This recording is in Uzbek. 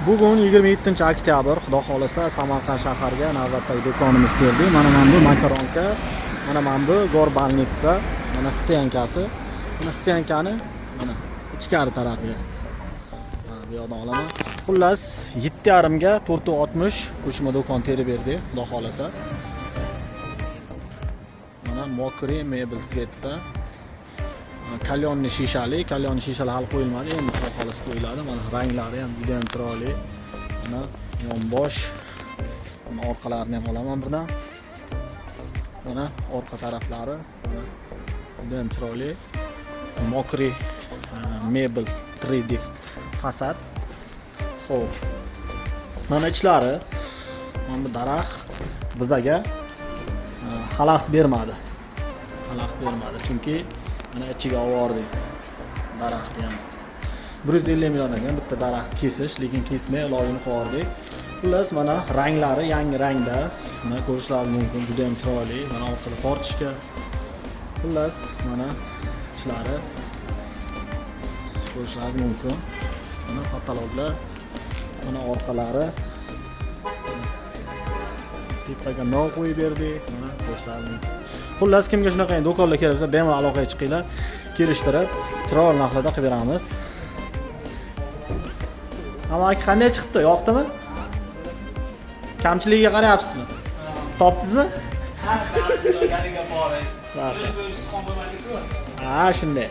Bugun 27-oktyabr, xudo xolasa Samarqand shahariga navbatdagi do'konimiz keldi. Mana bu makaronka, mana bu gorbalnitsa, mana steyankasi. Mana steyankani mana ichkari tarafiga. Mana bu yoqdan olaman. Xullas 7.5 ga 460 qo'shma do'kon terib berdi, xudo xolasa. Mana Mokri Mebel Svetda kalyonni shishali hali qo'yilmadi, endi xolos qo'yiladi. Mana ranglari ham juda ham chiroyli. Mana yonbosh, mana orqalarini ham olaman birdan. Mana orqa taraflari mana juda ham chiroyli. Mokri Mebel 3D fasad. Xo'p. Mana ichlari, mana bu daraxt bizaga xalaqit bermadi. Chunki mana ichiga oldik daraxtni ham 150 million ekan bitta daraxt kesish, lekin kesmay ilojini qildik. Xullas mana ranglari yangi rangda, mana ko'rishlaringiz mumkin, juda ham chiroyli. Mana orqada tortishga. Xullas mana ichlari ko'rishlaringiz mumkin. Mana kataloglar, mana orqalari. Tepaga nol qo'yib berdik. Mana ko'rishlaringiz. Xullas kimga shunaqa do'konlar kerak bo'lsa, bemalol aloqaga chiqinglar, kelishtirib, chiroyli narxlarda qilib beramiz. Amaki qanday chiqibdi? Yoqdimi? Kamchiligiga qarayapsizmi? Topdingizmi? Ha, shunday.